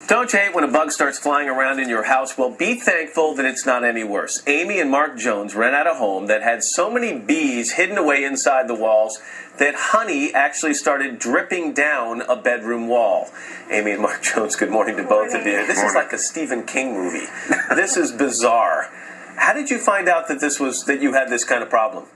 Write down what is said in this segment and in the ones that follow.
Don't you hate when a bug starts flying around in your house? Well, be thankful that it's not any worse. Amy and Mark Jones rent out a home that had so many bees hidden away inside the walls that honey actually started dripping down a bedroom wall. Amy and Mark Jones, good morning to both of you. This is like a Stephen King movie. This is bizarre. How did you find out that you had this kind of problem?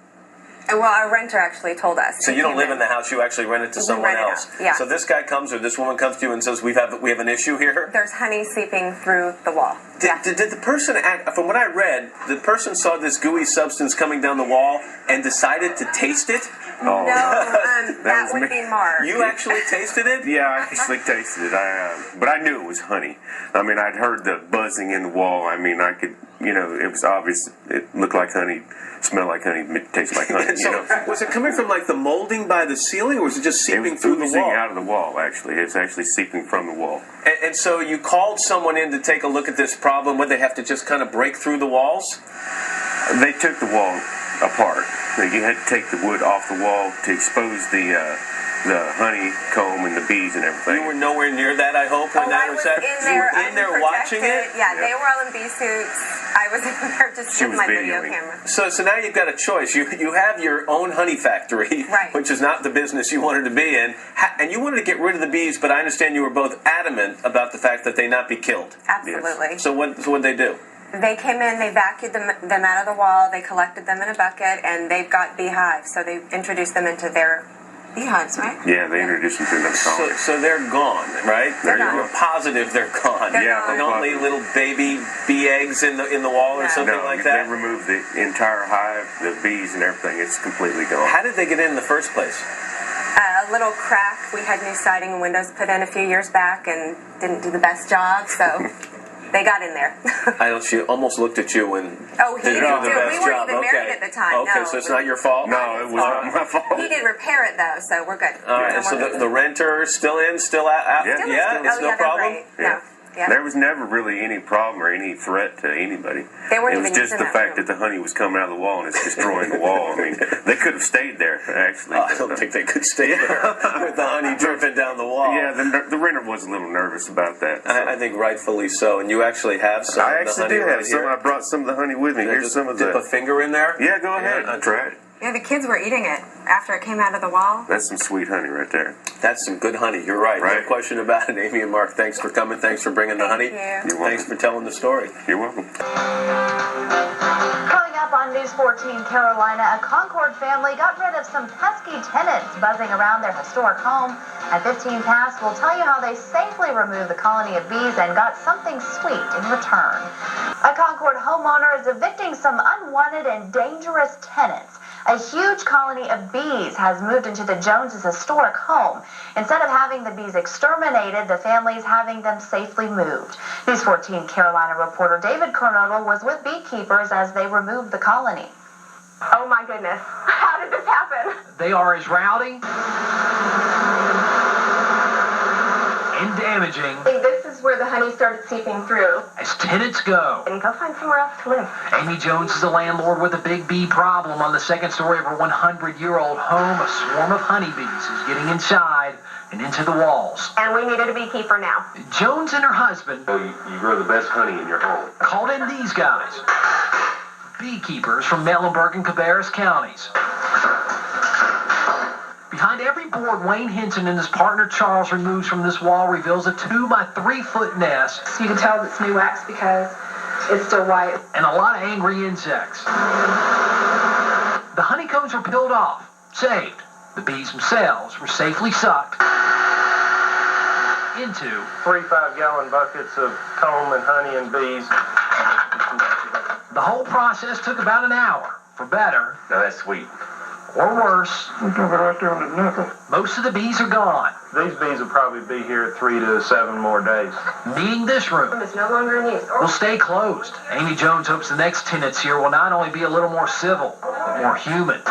Well, our renter actually told us. So you don't live in the house; you actually rent it to someone else. Yeah. So this guy comes, or this woman comes to you and says, "We have an issue here." There's honey seeping through the wall. Did the person act? From what I read, the person saw this gooey substance coming down the wall and decided to taste it. Oh. No, that would be Mark. You actually tasted it? Yeah, I actually tasted it. But I knew it was honey. I mean, I'd heard the buzzing in the wall. I mean, I could, it was obvious. It looked like honey, smelled like honey, tasted like honey. So, was it coming from like the molding by the ceiling, or was it just seeping through the wall? It was oozing out of the wall, actually. It's actually seeping from the wall. And so you called someone in to take a look at this problem. Would they have to just kind of break through the walls? They took the wall apart. You had to take the wood off the wall to expose the honeycomb and the bees and everything. You were nowhere near that, I hope, when that was in there watching it? Yeah, they were all in bee suits. I was in there just with my video camera. So now you've got a choice. You have your own honey factory, right, which is not the business you wanted to be in, and you wanted to get rid of the bees, but I understand you were both adamant about the fact that they not be killed. Absolutely. Yes. So what'd they do? They came in, they vacuumed them out of the wall, they collected them in a bucket, and they've got beehives, so they introduced them into their beehives, right? Yeah, they introduced them to another colony. So they're gone, right? You're positive they're gone. They don't leave little baby bee eggs in the wall or something like that? They removed the entire hive, the bees and everything. It's completely gone. How did they get in the first place? A little crack. We had new siding and windows put in a few years back and didn't do the best job, so they got in there. She almost looked at you and he didn't do it. We weren't even married at the time. Okay, so it's not your fault? No, it was not my fault. He did repair it, though, so we're good. All right, so the renter still in, still out? Yeah, it's no problem? Yeah. Yeah. There was never really any problem or any threat to anybody. It was just the fact that the honey was coming out of the wall and it's destroying the wall. I mean, they could have stayed there, actually. I don't think they could stay there with the honey dripping down the wall. Yeah, the renter was a little nervous about that. So. I think rightfully so. And you actually have some I of the honey actually do have right some. here. I brought some of the honey with me. Here's some of Dip a finger in there? Yeah, go ahead. Try it. Yeah, the kids were eating it after it came out of the wall. That's some sweet honey right there. That's some good honey. You're right. No question about it. Amy and Mark, thanks for coming. Thanks for bringing the honey. Thank you. Thanks for telling the story. You're welcome. Coming up on News 14 Carolina, a Concord family got rid of some pesky tenants buzzing around their historic home. At 15 past, we'll tell you how they safely removed the colony of bees and got something sweet in return. A Concord homeowner is evicting some unwanted and dangerous tenants. A huge colony of bees has moved into the Joneses' historic home. Instead of having the bees exterminated, the family is having them safely moved. News 14 Carolina reporter David Coronado was with beekeepers as they removed the colony. Oh my goodness, how did this happen? They are as rowdy and damaging. This is where the honey started seeping through. As tenants go. And go find somewhere else to live. Amy Jones is a landlord with a big bee problem. On the second story of her 100-year-old home, a swarm of honeybees is getting inside and into the walls. And we needed a beekeeper now. Jones and her husband You grow the best honey in your home. called in these guys, beekeepers from Mecklenburg and Cabarrus counties. Behind every board Wayne Hinton and his partner Charles removes from this wall reveals a 2 by 3 foot nest. So you can tell it's new wax because it's still white. And a lot of angry insects. The honeycombs were peeled off, saved. The bees themselves were safely sucked into 3 5-gallon buckets of comb and honey and bees. The whole process took about an hour. For better, Now that's sweet. or worse, Right there on the knuckle. most of the bees are gone, These bees will probably be here 3 to 7 more days. meaning this room It's no longer in use. will stay closed. Amy Jones hopes the next tenants here will not only be a little more civil, but more human.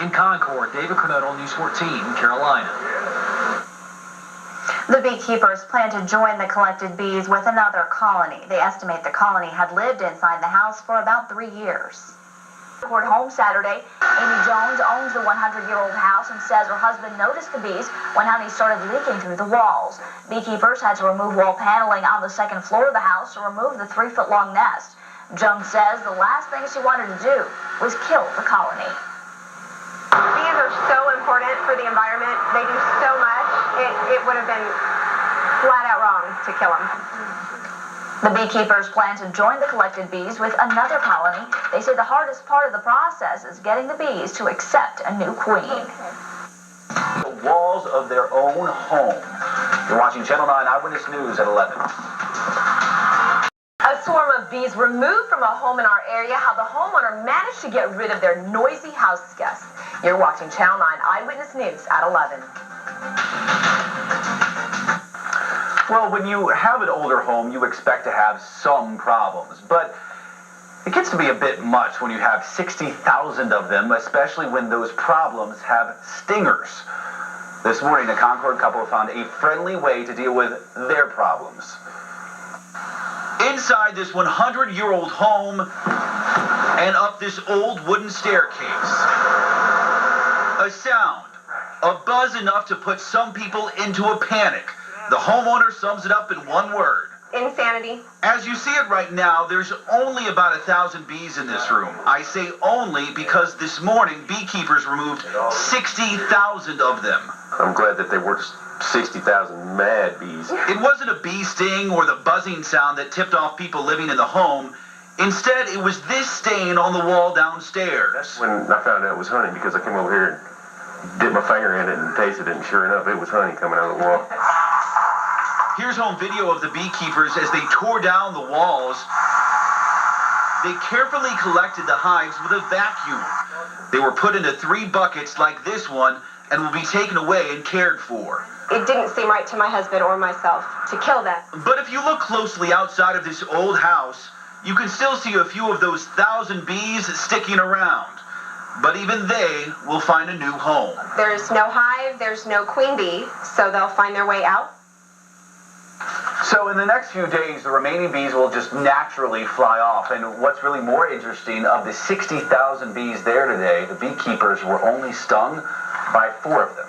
In Concord, David Coronado, News 14, Carolina. The beekeepers plan to join the collected bees with another colony. They estimate the colony had lived inside the house for about 3 years. Concord home Saturday. Amy Jones owns the 100-year-old house and says her husband noticed the bees when honey started leaking through the walls. Beekeepers had to remove wall paneling on the second floor of the house to remove the 3-foot-long nest. Jones says the last thing she wanted to do was kill the colony. Bees are so important for the environment. They do so much. It would have been flat out wrong to kill them. The beekeepers plan to join the collected bees with another colony. They say the hardest part of the process is getting the bees to accept a new queen. The walls of their own home. You're watching Channel 9 Eyewitness News at 11. A swarm of bees removed from a home in our area. How the homeowner managed to get rid of their noisy house guests. You're watching Channel 9 Eyewitness News at 11. Well, when you have an older home, you expect to have some problems, but it gets to be a bit much when you have 60,000 of them, especially when those problems have stingers. This morning, a Concord couple found a friendly way to deal with their problems. Inside this 100-year-old home and up this old wooden staircase, a sound, a buzz enough to put some people into a panic. The homeowner sums it up in one word. Insanity. As you see it right now, there's only about 1,000 bees in this room. I say only because this morning beekeepers removed 60,000 of them. I'm glad that they weren't 60,000 mad bees. It wasn't a bee sting or the buzzing sound that tipped off people living in the home. Instead, it was this stain on the wall downstairs. That's when I found out it was honey, because I came over here and dipped my finger in it and tasted it, and sure enough, it was honey coming out of the wall. Here's home video of the beekeepers as they tore down the walls. They carefully collected the hives with a vacuum. They were put into 3 buckets like this one and will be taken away and cared for. It didn't seem right to my husband or myself to kill them. But if you look closely outside of this old house, you can still see a few of those 1,000 bees sticking around. But even they will find a new home. There's no hive, there's no queen bee, so they'll find their way out. So in the next few days, the remaining bees will just naturally fly off. And what's really more interesting, of the 60,000 bees there today, the beekeepers were only stung by 4 of them.